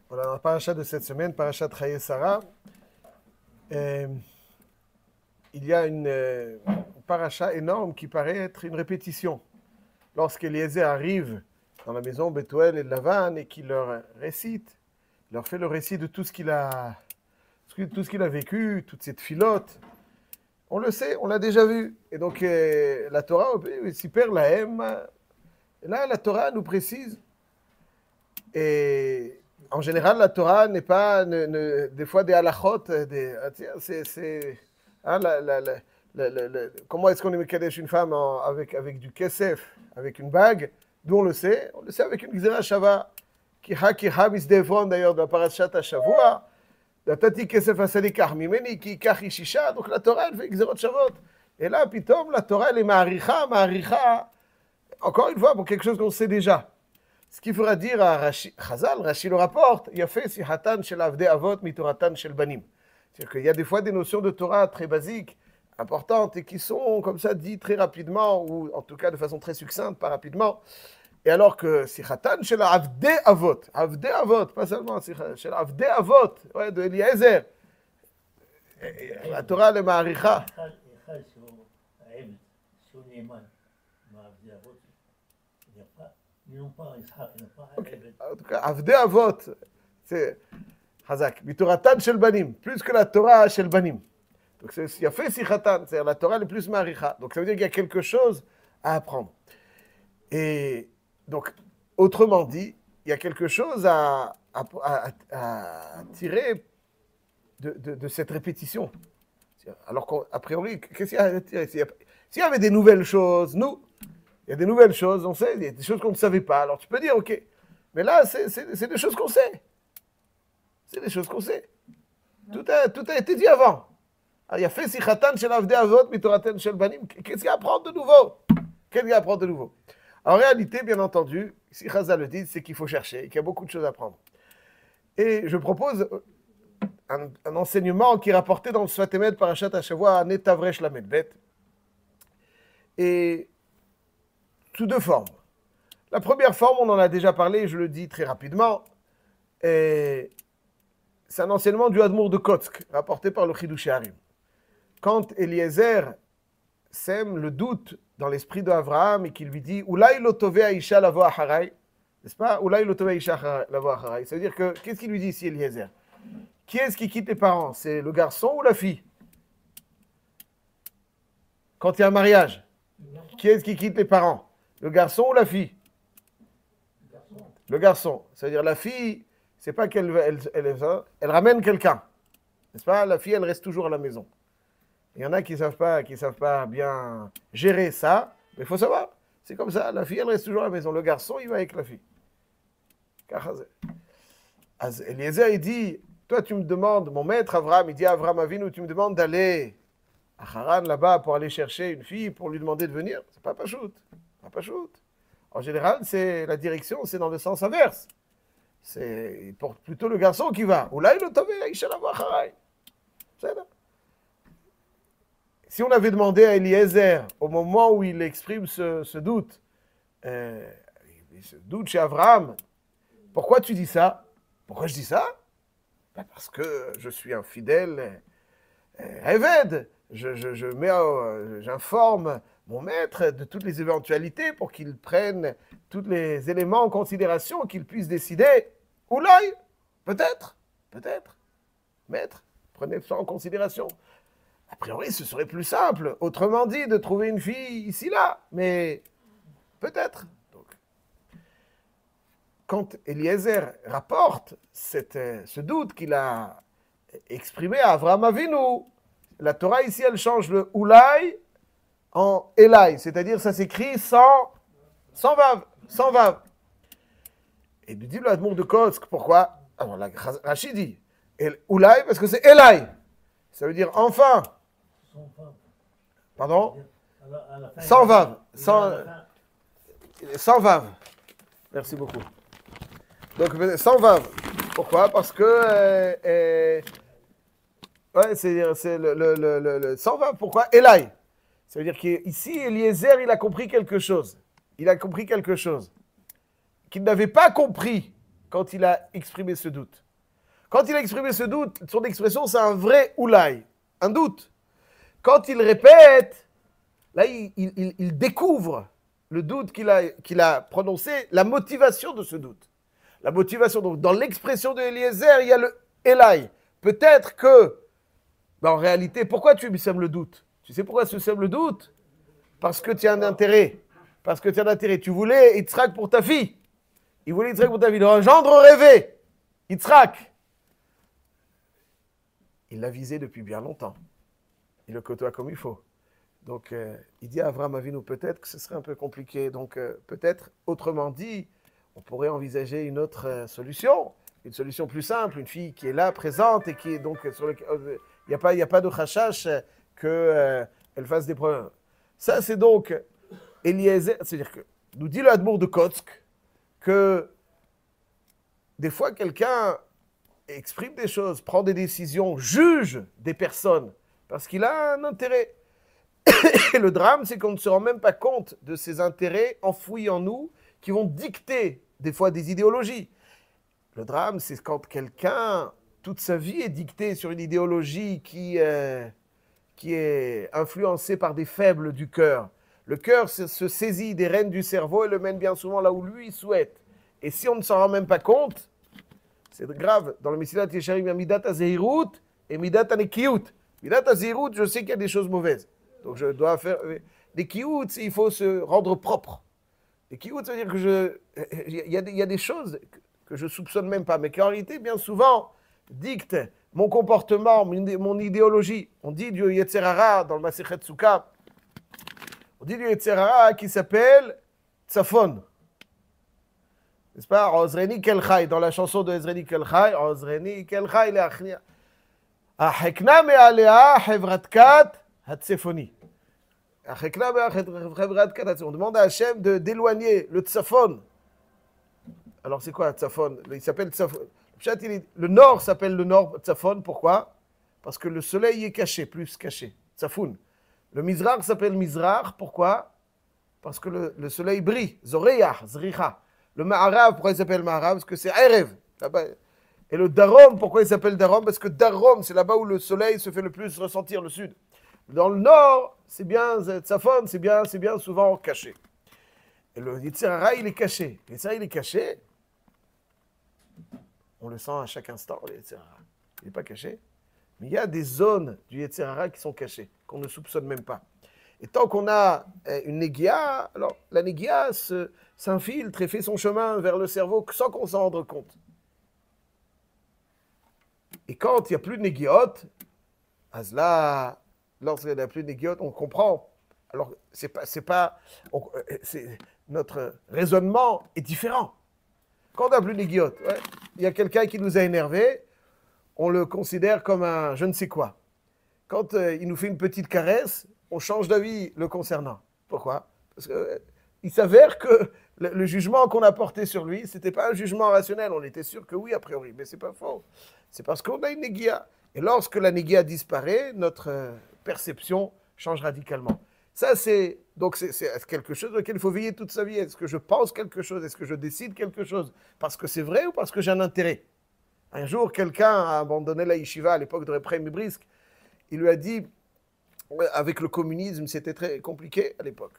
Voilà, dans la paracha de cette semaine, parachat Chaye Sarah, il y a une paracha énorme qui paraît être une répétition. Lorsqu'Eliezer arrive dans la maison Bethuel et de Lavan et qu'il leur récite, il leur fait le récit de tout ce qu'il a vécu, toute cette filote. On le sait, on l'a déjà vu. Et donc, la Torah, Siper Lahem, et là, la Torah nous précise. Et en général, la Torah n'est pas, des fois, des halachot, comment est-ce qu'on mekadesh une femme avec du kesef, avec une bague, d'où on le sait avec une gzera shava, qui ha misdevron, d'ailleurs, dans la parashat Shavua, Datati kesef asadikar mimeni ki kach ishisha. Donc la Torah, elle fait gzerot shavot. Et là, pitom, la Torah, elle est ma'aricha, encore une fois, pour quelque chose qu'on sait déjà. Ce qu'il faudra dire à Chazal, Rashi le rapporte, il y a fait si hatan shel avdei avot mitoratan shel banim. C'est-à-dire qu'il y a des fois des notions de Torah très basiques, importantes, et qui sont comme ça dites très rapidement, ou en tout cas de façon très succincte, pas rapidement. Et alors que Sichatan shel avdei avot, pas seulement shel avdei avot, ouais, de Eliezer, la Torah le ma'aricha. En tout cas, avdei avot, c'est Hazak, mitoratan shel banim, plus que la Torah shel banim. Donc il y a fait Sichatan, c'est-à-dire la Torah le plus ma'aricha. Donc ça veut dire qu'il y a quelque chose à apprendre. Et donc, autrement dit, il y a quelque chose à tirer de cette répétition. Alors qu'a priori, qu'est-ce qu'il y a à tirer? S'il y avait des nouvelles choses, il y a des nouvelles choses, on sait, il y a des choses qu'on ne savait pas. Alors tu peux dire, ok, mais là, c'est des choses qu'on sait. C'est des choses qu'on sait. Tout a été dit avant. Alors, il y a fait Sichatan shel avdei avot mitoratan shel banim. Qu'est-ce qu'il y a à apprendre de nouveau? Qu'est-ce qu'il y a à apprendre de nouveau? En réalité, bien entendu, si Chazal le dit, c'est qu'il faut chercher, qu'il y a beaucoup de choses à apprendre. Et je propose un enseignement qui est rapporté dans le Sfat Emet Parashat Shavua Netavresh Lamedbet, et sous deux formes. La première forme, on en a déjà parlé, je le dis très rapidement, c'est un enseignement du Admour de Kotsk, rapporté par le Chidush Harim. Quand Eliezer sème le doute dans l'esprit d'Abraham et qu'il lui dit Oulai lo tovei haisha lavo acharai, n'est-ce pas? Oulai lo tovei haisha lavo acharai. Ça veut dire que, qu'est-ce qu'il lui dit ici, Eliezer? Qui est-ce qui quitte les parents? C'est le garçon ou la fille? Quand il y a un mariage, qui est-ce qui quitte les parents? Le garçon ou la fille? Le garçon. Ça veut dire la fille, c'est pas qu'elle elle ramène quelqu'un, n'est-ce pas? La fille, elle reste toujours à la maison. Il y en a qui savent pas bien gérer ça, mais il faut savoir, c'est comme ça, la fille, elle reste toujours à la maison. Le garçon, il va avec la fille. Eliezer, il dit, toi, tu me demandes, mon maître Avraham, il dit à Avraham Avinu, tu me demandes d'aller à Haran, là-bas, pour aller chercher une fille, pour lui demander de venir. C'est pas pachout. En général, c'est la direction, c'est dans le sens inverse. C'est plutôt le garçon qui va. Ou là, il le Aïcha la Harai. C'est là. Si on avait demandé à Eliezer, au moment où il exprime ce doute, ce doute chez Abraham, pourquoi tu dis ça? Pourquoi je dis ça? Ben parce que je suis un fidèle Eved. J'informe mon maître de toutes les éventualités pour qu'il prenne tous les éléments en considération, qu'il puisse décider. Oulaï, peut-être, maître, prenez ça en considération. A priori, ce serait plus simple, autrement dit, de trouver une fille ici, là, mais peut-être. Donc, quand Eliezer rapporte ce doute qu'il a exprimé à Avraham Avinu, la Torah ici, elle change le « oulai » en « elai », c'est-à-dire ça s'écrit sans vav. Et il dit le Admour de Kotsk, pourquoi? Alors, Rashi dit « oulai » parce que c'est « elai ». Ça veut dire « enfin ». Pardon? Sans vav. Sans vav. Merci beaucoup. Donc, sans vav. Pourquoi? Parce que... ouais, c'est le sans vav. Pourquoi? Elai. Ça veut dire qu'ici, Eliezer, il a compris quelque chose. Qu'il n'avait pas compris quand il a exprimé ce doute. Quand il a exprimé ce doute, son expression, c'est un vrai oulaï, un doute. Quand il répète, là, il découvre le doute qu'il a prononcé, la motivation de ce doute. La motivation, donc dans l'expression de Eliezer, il y a le Elai. Peut-être que, en réalité, pourquoi tu sèmes le doute? Tu sais pourquoi tu sèmes le doute? Parce que tu as un intérêt. Parce que tu as un intérêt. Tu voulais Yitzhak pour ta fille. Il voulait Yitzhak pour ta fille. Le gendre rêvé. Yitzhak. Il l'a visé depuis bien longtemps. Il le côtoie comme il faut. Donc, il dit à Avraham Avinu, peut-être que ce serait un peu compliqué. Donc, peut-être, autrement dit, on pourrait envisager une autre solution. Une solution plus simple. Une fille qui est là, présente, et qui est donc sur le... Il n'y a pas de chachash qu'elle fasse des problèmes. Ça, c'est donc Eliezer, c'est-à-dire que nous dit le Hadmour de Kotsk que des fois quelqu'un exprime des choses, prend des décisions, juge des personnes parce qu'il a un intérêt. Et le drame, c'est qu'on ne se rend même pas compte de ces intérêts enfouis en nous qui vont dicter des fois des idéologies. Le drame, c'est quand quelqu'un, toute sa vie est dictée sur une idéologie qui est influencée par des faibles du cœur. Le cœur se saisit des rênes du cerveau et le mène bien souvent là où lui il souhaite. Et si on ne s'en rend même pas compte, c'est grave. Dans le Mesilat Yesharim, il y a Midat HaZehirut et Midat HaNekiyut. Midat HaZehirut, je sais qu'il y a des choses mauvaises. Donc je dois faire... Les kiyut, il faut se rendre propre. Les kiyut, ça veut dire que il y a des choses que je ne soupçonne même pas, mais qui en réalité, bien souvent, dictent mon comportement, mon idéologie. On dit du Yetzer Hara dans le Masechet Sukkah. On dit du Yetzer Hara qui s'appelle Tzafon. N'est-ce pas? Ozreni Kelchai, dans la chanson de Ozreni Kelchai, Ozreni Kelchai le'achnia. Ahekna me'alea hevratkat hatzefoni. Ahekna me'alea hatzefoni. On demande à Hachem d'éloigner le Tzafon. Alors c'est quoi Tzafon? Il s'appelle Tzafon. Le nord s'appelle le nord Tzafon. Pourquoi? Parce que le soleil est caché, plus caché. Tzafoun. Le Mizrach s'appelle Mizrach. Pourquoi? Parce que le soleil brille. Zoreyah, Zricha. Le Ma'arav, pourquoi il s'appelle Ma'arav? Parce que c'est Erev. Là-bas. Et le Darom, pourquoi il s'appelle Darom? Parce que Darom, c'est là-bas où le soleil se fait le plus ressentir, le sud. Dans le nord, c'est bien Tzafon, c'est bien souvent caché. Et le Yetzer Hara, il est caché. Le Yetzer Hara, il est caché. On le sent à chaque instant, le Yetzer Hara. Il n'est pas caché. Mais il y a des zones du Yetzer Hara qui sont cachées, qu'on ne soupçonne même pas. Et tant qu'on a une négia, alors la négia s'infiltre et fait son chemin vers le cerveau sans qu'on s'en rende compte. Et quand il n'y a plus de négiot, lorsqu'il n'y a plus de négiot, on comprend. Alors, notre raisonnement est différent. Quand on n'a plus de négiot, il y a quelqu'un qui nous a énervés, on le considère comme un je ne sais quoi. Quand il nous fait une petite caresse, on change d'avis le concernant. Pourquoi? Parce qu'il s'avère que le jugement qu'on a porté sur lui, ce n'était pas un jugement rationnel. On était sûr que oui, a priori, mais ce n'est pas faux. C'est parce qu'on a une négia. Et lorsque la négia disparaît, notre perception change radicalement. Ça, c'est quelque chose auquel il faut veiller toute sa vie. Est-ce que je pense quelque chose? Est-ce que je décide quelque chose? Parce que c'est vrai ou parce que j'ai un intérêt? Un jour, quelqu'un a abandonné la yeshiva à l'époque de Reb Chaim Brisk. Il lui a dit, avec le communisme, c'était très compliqué à l'époque.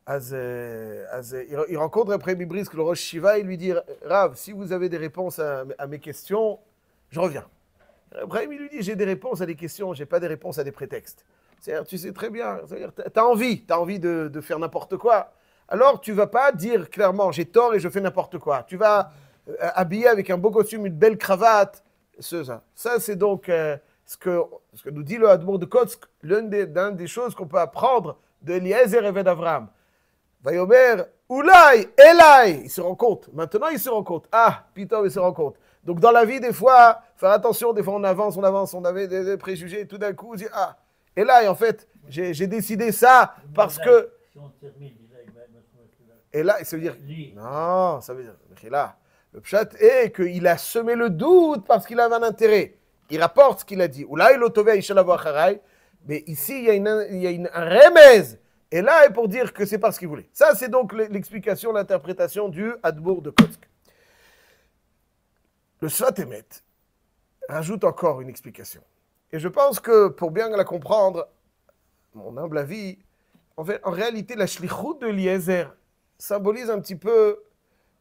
Il rencontre Reb Chaim Brisk, le Rosh Shiva, il lui dit, Rav, si vous avez des réponses à mes questions, je reviens. Reb Chaim, il lui dit, j'ai des réponses à des questions, je n'ai pas des réponses à des prétextes. C'est-à-dire, tu sais très bien, tu as envie de faire n'importe quoi. Alors, tu ne vas pas dire clairement, j'ai tort et je fais n'importe quoi. Tu vas habillé avec un beau costume, une belle cravate. Ça c'est donc ce que nous dit le Hadmour de Kotsk, l'une des choses qu'on peut apprendre de Eliezer et d'Avraham. Vayomer, Oulai, Elai, il se rend compte. Maintenant, il se rend compte. Ah, Pitom, il se rend compte. Donc, dans la vie, des fois, faire attention, des fois, on avance, on avait des préjugés, et tout d'un coup, on dit, ah, Elai, en fait, j'ai décidé ça parce que... Si on termine, Elai, ça veut dire... Non, ça veut dire... Là, le pshat est qu'il a semé le doute parce qu'il avait un intérêt. Il rapporte ce qu'il a dit. Oulai, l'otové, ishalavo acharai. Mais ici, il y a un remez. Et là, est pour dire que c'est parce qu'il voulait. Ça, c'est donc l'explication, l'interprétation du Hadmour de Kotsk. Le Sfat Emet rajoute encore une explication. Et je pense que pour bien la comprendre, mon humble avis, en réalité, la shlichut de Eliezer symbolise un petit peu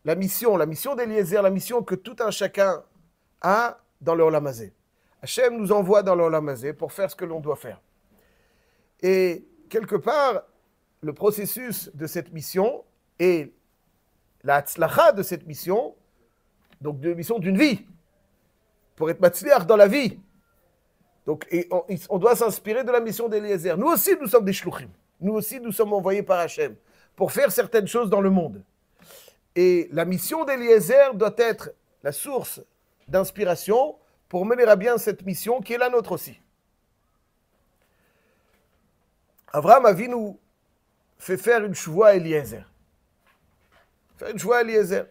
la mission d'Eliezer, la mission que tout un chacun a dans le Olam Hazé. Hachem nous envoie dans le Olam Hazé pour faire ce que l'on doit faire. Et quelque part, le processus de cette mission et la hatzlacha de cette mission, donc de mission d'une vie, pour être matzliach dans la vie. Donc, on doit s'inspirer de la mission d'Eliezer. Nous aussi, nous sommes des shluchim. Nous aussi, nous sommes envoyés par Hachem pour faire certaines choses dans le monde. Et la mission d'Eliezer doit être la source d'inspiration pour mener à bien cette mission qui est la nôtre aussi. Avraham Avinu fait faire une shuvah à Eliezer. Faire une shuvah à Eliezer.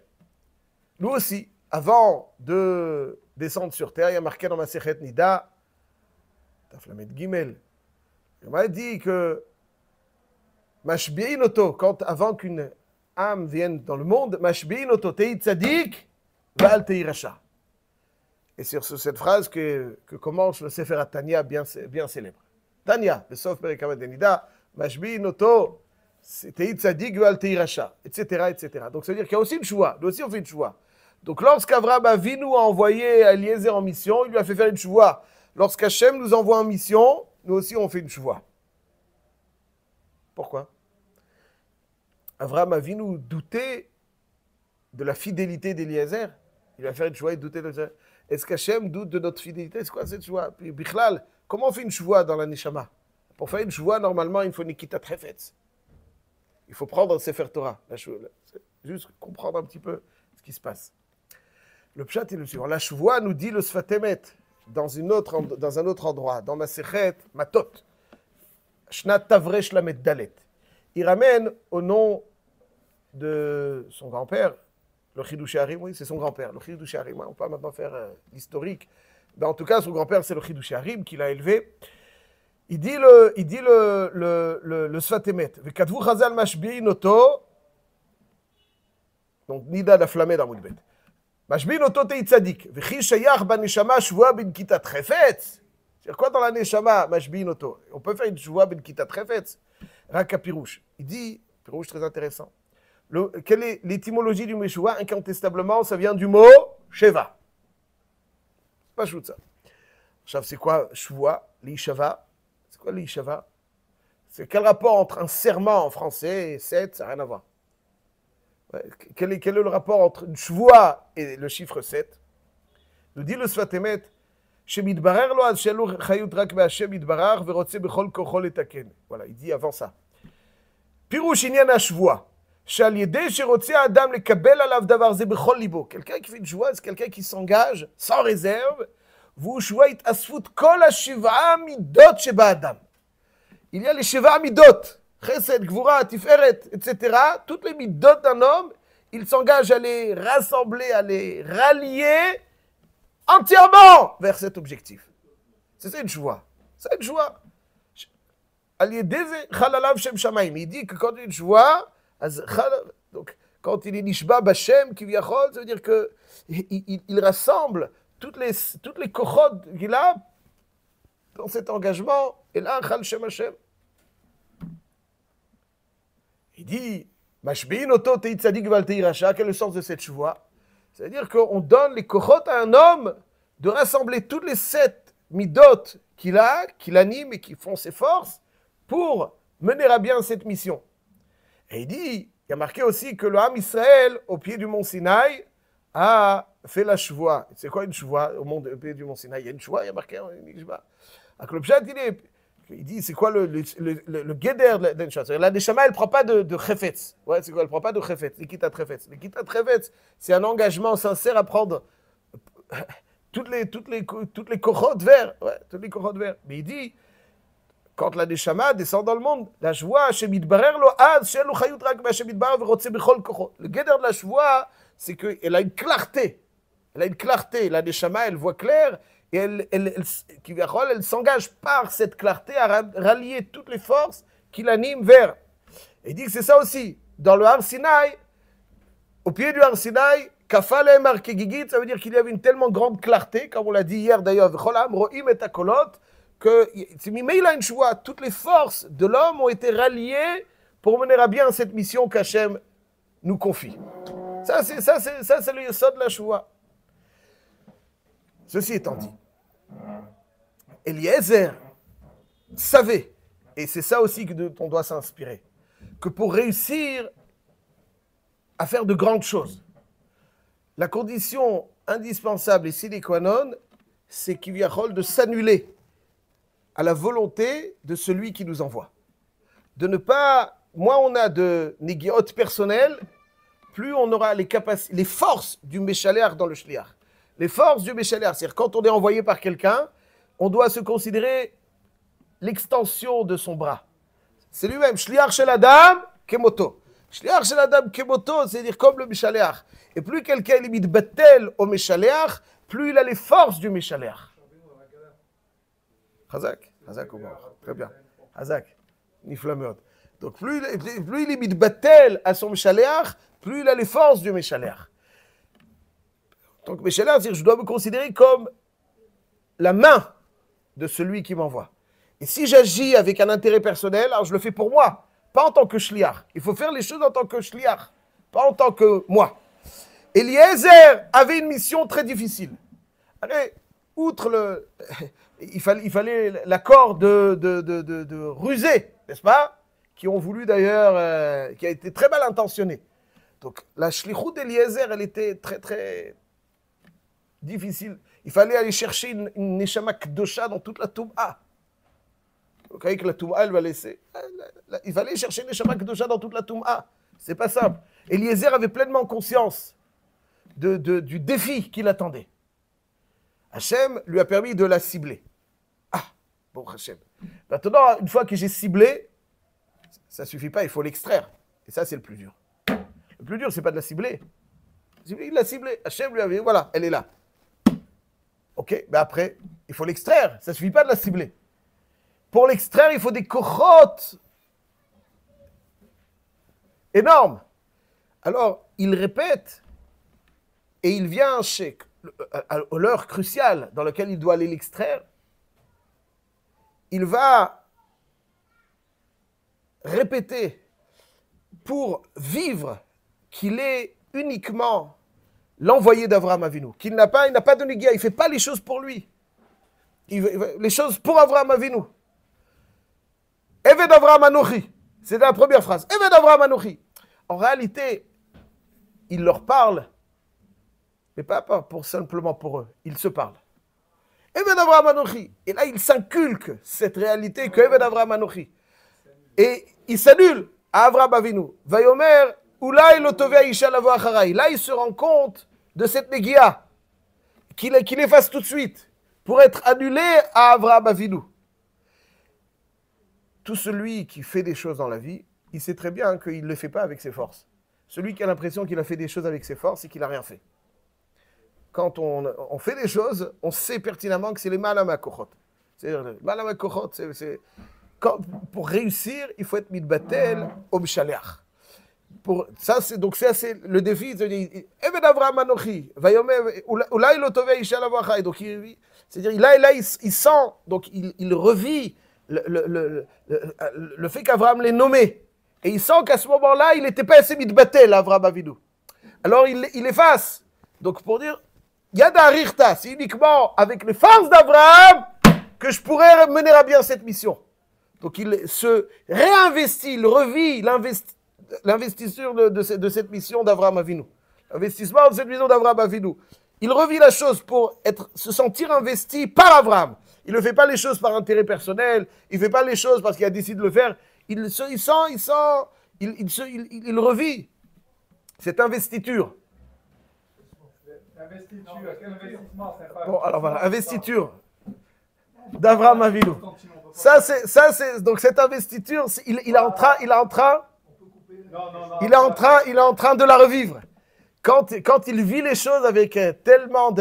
Nous aussi, avant de descendre sur terre, il y a marqué dans ma Masechet Nida, Taflamet Gimel, il m'a dit que Mashbi'in oto, avant qu'une âme vienne dans le monde, Mashbi'in oto tei tzadik va'al tei rasha. Et c'est sur cette phrase que commence le Sefer Tanya bien célèbre. Tanya, le Sof Perek Nida, Mashbi'in oto tei tzadik va'al tei rasha, etc., etc. Donc ça veut dire qu'il y a aussi une choix. Nous aussi on fait une choix. Donc lorsqu'Avraham Avinu a envoyé Eliezer en mission, il lui a fait faire une choix. Lorsqu'Hachem nous envoie en mission, nous aussi on fait une choix. Pourquoi? Avraham Avinu doutait de la fidélité d'Eliezer. Il va faire une choix et douter de l'Eliezer. Est-ce qu'Hachem doute de notre fidélité? C'est quoi cette choix? Puis, Bichlal, comment on fait une choix dans la Neshama? Pour faire une choix, normalement, il faut Nikita Trefetz. Il faut prendre Sefer Torah. Juste comprendre un petit peu ce qui se passe. Le pshat est le suivant. La choix nous dit le Sfat Emet dans un autre endroit, dans Masechet Matot. Shnat Tavresh Lamed Dalet. Il ramène au nom de son grand-père, le Chidush Harim, oui, c'est son grand-père, le Chidush Harim. On peut maintenant faire l'historique. Mais en tout cas, son grand-père, c'est le Chidush Harim qui l'a élevé. Il dit le Sfat Emet. Vekatvu Chazal Mashbi'in oto. Donc, Nida d'Aflamé dans Moudbet. Mashbi'in oto tei tzadik. V'chi shayach baneshama shvoa bin kitat chefetz. C'est quoi dans la neshama, Mashbi'in oto? On peut faire une shvoa bin kitat chefetz. Raka Pirouche. Il dit, Pirouche très intéressant. Quelle est l'étymologie du mot shvoa? Incontestablement, ça vient du mot sheva. Pas chou de ça. C'est quoi shvoa? L'ishava. C'est quoi l'ishava? C'est quel rapport entre un serment en français et 7? Ça n'a rien à voir. Ouais, quel est le rapport entre une shvoa et le chiffre 7? Nous dit le Sfat Emet, שמתברר לו אז שאין לו חיות רק בהשם יתברך ורוצה בכל כוחו לתקן. Voilà, il dit avant ça. פירוש עניין השבועה, שעל ידי שרוצה האדם לקבל עליו דבר זה בכל ליבו. Quelqu'un qui fait une joie, c'est quelqu'un qui s'engage sans réserve, והוא שבועה התאספות כל השבעה מידות שבאדם. Il y a les שבעה מידות, חסד, גבורה, תפארת, etc. Toutes les midot d'un homme, il s'engage à les rassembler, à les rallier entièrement vers cet objectif. C'est ça une joie. C'est une joie. Il dit que quand il y a une joie, donc, quand il est nishba b'Hashem, kivyachol, ça veut dire qu'il rassemble toutes les kochot qu'il a dans cet engagement, et là, chal shem Hashem. Il dit, mashbi'in oto tei tzadik v'al tei rasha, quel est le sens de cette joie? C'est-à-dire qu'on donne les kochot à un homme de rassembler toutes les 7 midot qu'il a, qui l'animent et qui font ses forces pour mener à bien cette mission. Et il dit, il y a marqué aussi que le Ham Israël, au pied du mont Sinaï, a fait la shvoa. C'est quoi une shvoa au pied du mont Sinaï? Il y a une shvoa, il y a marqué une shvoa. Alors le pshat, il dit, c'est quoi le guéder de la chose? La neshama, elle ne prend pas de chefetz. Ouais, c'est quoi? Elle ne prend pas de chefetz, l'ikita chefetz. L'ikita chefetz, c'est un engagement sincère à prendre toutes les kochot vers. Ouais, toutes les kochot vers. Mais il dit, quand la neshama descend dans le monde, la joie, shemidbarer lo az, shelo chayut rak ba shemidbarer verotze bechol kochot. Le guéder de la joie, c'est qu'elle a une clarté. Elle a une clarté. La neshama, elle voit clair. Et elle s'engage par cette clarté à rallier toutes les forces qui l'animent vers. Et il dit que c'est ça aussi. Dans le Har Sinaï, au pied du Har Sinaï, Kafalem arkegigit, ça veut dire qu'il y avait une tellement grande clarté, comme on l'a dit hier d'ailleurs, V'cholam ro'im et akolot, que il a une choix. Toutes les forces de l'homme ont été ralliées pour mener à bien cette mission qu'Hachem nous confie. Ça, c'est le yesod de la choua. Ceci étant dit, Eliezer savait, et c'est ça aussi dont on doit s'inspirer, que pour réussir à faire de grandes choses, la condition indispensable et sine qua non, c'est qu'il y a rôle de s'annuler à la volonté de celui qui nous envoie. De ne pas, moins on a de négiot personnelles, plus on aura les forces du Méchaléach dans le Shliach. Les forces du Méchaléach, c'est-à-dire quand on est envoyé par quelqu'un, on doit se considérer l'extension de son bras. C'est lui-même, Shliach shel Adam kemoto. Shliach shel Adam kemoto, c'est-à-dire comme le Méchaléach. Et plus quelqu'un est limite battel au Méchaléach, plus il a les forces du Méchaléach. Hazak, Hazak au bord. Très bien. Hazak, Niflameot. Donc plus il est mitbatel à son Méchaléach, plus il a les forces du Méchaléach. Donc Méchaléach, c'est-à-dire je dois me considérer comme la main de celui qui m'envoie. Et si j'agis avec un intérêt personnel, alors je le fais pour moi, pas en tant que shliach. Il faut faire les choses en tant que shliach, pas en tant que moi. Eliezer avait une mission très difficile. Allez, outre il fallait l'accord de rusés, n'est-ce pas? Qui ont voulu d'ailleurs, qui a été très mal intentionné. Donc la shlichut d'Eliezer, elle était très très difficile. Il fallait aller chercher une neshama kdosha dans toute la Toum'a. Donc avec la Toum'a, elle va laisser. Il fallait chercher une neshama kdosha dans toute la Toum'a. C'est pas simple. Eliezer avait pleinement conscience du défi qui l'attendait. Hachem lui a permis de la cibler. Ah, bon Hachem. Maintenant, une fois que j'ai ciblé, ça ne suffit pas, il faut l'extraire. Et ça, c'est le plus dur. Le plus dur, c'est pas de la cibler. Il l'a ciblée. Hachem lui avait dit, voilà, elle est là. Ok, mais après, il faut l'extraire. Ça ne suffit pas de la cibler. Pour l'extraire, il faut des kochot énormes. Alors, il répète et il vient à l'heure cruciale dans laquelle il doit aller l'extraire. Il va répéter pour vivre qu'il est uniquement l'envoyé d'Avraham Avinu, qu'il n'a pas de négia, il ne fait pas les choses pour lui. Les choses pour Avraham Avinu. Eved Avraham Anochi, c'est la première phrase. Eved Avraham Anochi. En réalité, il leur parle, mais pas simplement pour eux, il se parle. Eved Avraham Anochi. Et là, il s'inculque cette réalité que Eved Avraham Anochi. Et il s'annule à Avraham Avinu. Vayomer, Ulai lotovea isha lavo acharai. Là, il se rend compte de cette négia qu'il efface tout de suite pour être annulé à Avraham Avinu. Tout celui qui fait des choses dans la vie, il sait très bien qu'il ne le fait pas avec ses forces. Celui qui a l'impression qu'il a fait des choses avec ses forces, c'est qu'il n'a rien fait. Quand on fait des choses, on sait pertinemment que c'est les malamakochot. C'est-à-dire, les malamakochot, pour réussir, il faut être mitbatel au mshaleach. Ça, c'est le défi. Eved Avraham Anochi, vayomer, ulai lo tovei isha lavo achai. Donc, c'est-à-dire, là, il sent, donc il revit le fait qu'Avraham l'ait nommé. Et il sent qu'à ce moment-là, il n'était pas assez mitbatel, Avraham Avinu. Alors, il efface. Donc, pour dire, Yada Arichta, c'est uniquement avec les forces d'Avraham que je pourrais mener à bien cette mission. Donc, il se réinvestit, il revit l'investissement de cette mission d'Avraham Avinu. L'investissement de cette mission d'Avraham Avinu. Il revit la chose pour se sentir investi par Avraham. Il ne fait pas les choses par intérêt personnel, il ne fait pas les choses parce qu'il a décidé de le faire. Il revit cette investiture. Bon, alors voilà, investiture d'Avraham Avinu. Donc cette investiture, il est en train de la revivre. Quand il vit les choses avec tellement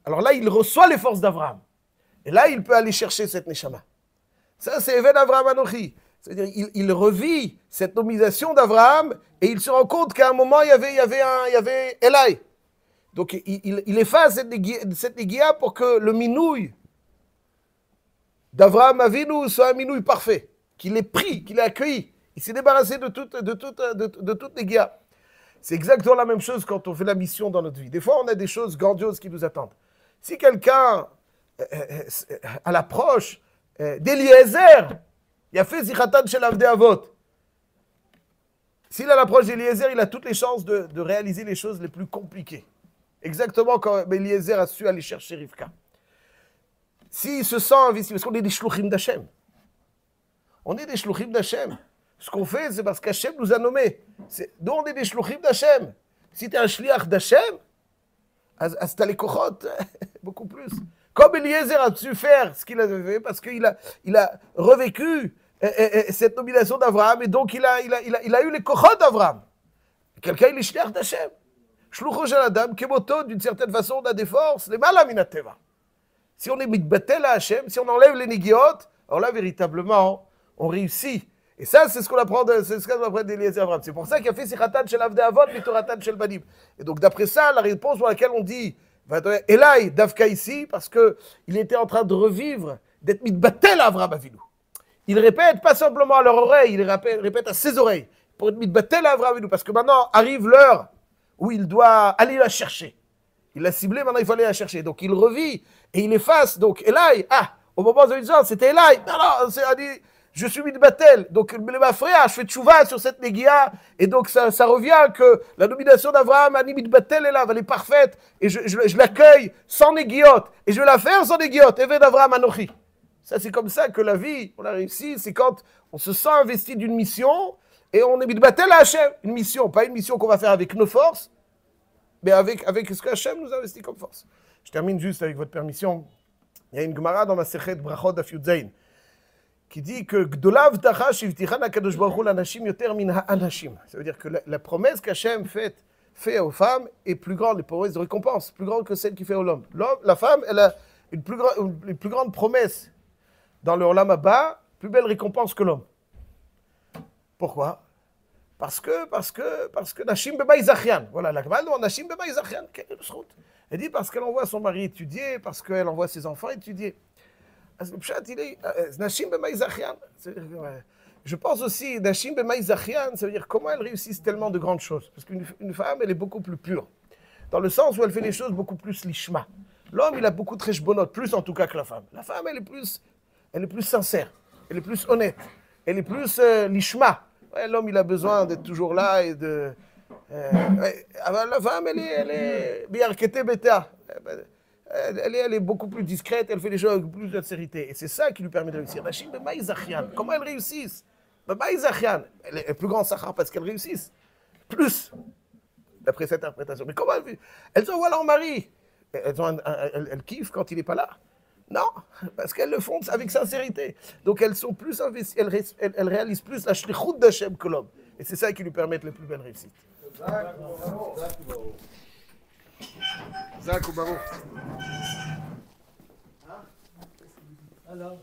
alors là, il reçoit les forces d'Avraham. Et là, il peut aller chercher cette neshama. Ça, c'est Eved Avraham Anochi. C'est-à-dire, il revit cette nomination d'Abraham et il se rend compte qu'à un moment, il y avait Eli. Donc, il efface cette négia pour que le minouille d'Abraham Avinu soit un minouille parfait, qu'il ait pris, qu'il ait accueilli. Il s'est débarrassé de toute négia. C'est exactement la même chose quand on fait la mission dans notre vie. Des fois, on a des choses grandioses qui nous attendent. Si quelqu'un, à l'approche d'Eliezer, il a fait Zichatan Shel Avdei Avot. S'il a l'approche d'Eliezer, il a toutes les chances de réaliser les choses les plus compliquées. Exactement comme Eliezer a su aller chercher Rivka. S'il se sent investi, parce qu'on est des shluchim d'Hachem. On est des shluchim d'Hachem. Ce qu'on fait, c'est parce qu'Hachem nous a nommés. Nous, on est des shluchim d'Hachem. Si tu es un shliach d'Hachem, tu as les kochot, beaucoup plus. Comme Eliezer a su faire ce qu'il a fait, parce qu'il a revécu cette nomination d'Abraham, et donc il a eu les kochot d'Abraham. Quelqu'un, il est shliach d'Hachem. Shlucho shel Adam, kemoto, d'une certaine façon, on a des forces, les malaminateva. Si on est mitbatel à Hachem, si on enlève les négiot, alors là, véritablement, on réussit. Et ça, c'est ce qu'on apprend d'Eliezer Abraham. C'est pour ça qu'il a fait Sichatan Shel Avdei Avot, Mitoratan Shel Banim. Et donc, d'après ça, la réponse pour laquelle on dit Eli, Davka ici, parce qu'il était en train de revivre, d'être mitbatel à Abraham Avinu. Il répète, pas simplement à leur oreille, il répète à ses oreilles, pour être mitbatel à Abraham Avinu, parce que maintenant arrive l'heure où il doit aller la chercher. Il l'a ciblé, maintenant il faut aller la chercher. Donc il revit et il efface. Donc Eli, au moment de l'histoire, c'était Eli. Non, c'est dit, je suis mitbatel. Donc ma frère, je fais tchouva sur cette négia. Et donc ça revient que la nomination d'Abraham, Ani mitbatel est là, elle est parfaite. Et je l'accueille sans négiot. Et je vais la faire sans négiot. Eved Abraham Anochi. Ça, c'est comme ça que la vie, on a réussi. C'est quand on se sent investi d'une mission. Et on est mitbatel à Hachem, une mission, pas une mission qu'on va faire avec nos forces, mais avec ce que Hachem nous a investi comme force. Je termine juste avec votre permission. Il y a une Gemara dans ma Sechet Brachot Daf Yud Zayin qui dit que Gdolav Tacha Shivtichan HaKadosh Baruch Hu l'Anashim Yoter Min HaAnashim. Ça veut dire que la promesse qu'Hachem fait aux femmes est plus grande, les promesses de récompense, plus grande que celle qu'il fait à l'homme. La femme, elle a une plus grande promesse dans le Olam Haba, plus belle récompense que l'homme. Pourquoi? Parce que Nashim B'May Zachian. Voilà, la Gemara demande Nashim B'May Zachian. Quelle est le srout? Elle dit parce qu'elle envoie son mari étudier, parce qu'elle envoie ses enfants étudier. Le pshat, il est Nashim B'May Zachian. Je pense aussi, Nashim B'May Zachian, ça veut dire comment elles réussissent tellement de grandes choses. Parce qu'une femme, elle est beaucoup plus pure. Dans le sens où elle fait les choses beaucoup plus lishma. L'homme, il a beaucoup de treshbonot, plus en tout cas que la femme. La femme, elle est plus sincère, elle est plus honnête, elle est plus lishma. Ouais, l'homme, il a besoin d'être toujours là et de... la femme, elle est biarkete beta. Elle est beaucoup plus discrète, elle fait les choses avec plus de sincérité. Et c'est ça qui lui permet de réussir. Nashim b'may zachian. Comment elles réussissent? B'may zachian. Elle est plus grand sachar parce qu'elles réussissent. Plus, d'après cette interprétation. Mais comment elles envoient leur mari? Elles kiffent quand il n'est pas là? Non, parce qu'elles le font avec sincérité. Donc elles sont plus investies, elles réalisent plus la shlichut d'Hachem que l'homme. Et c'est ça qui lui permet les plus belles réussites. Zach ou Baruch. Alors,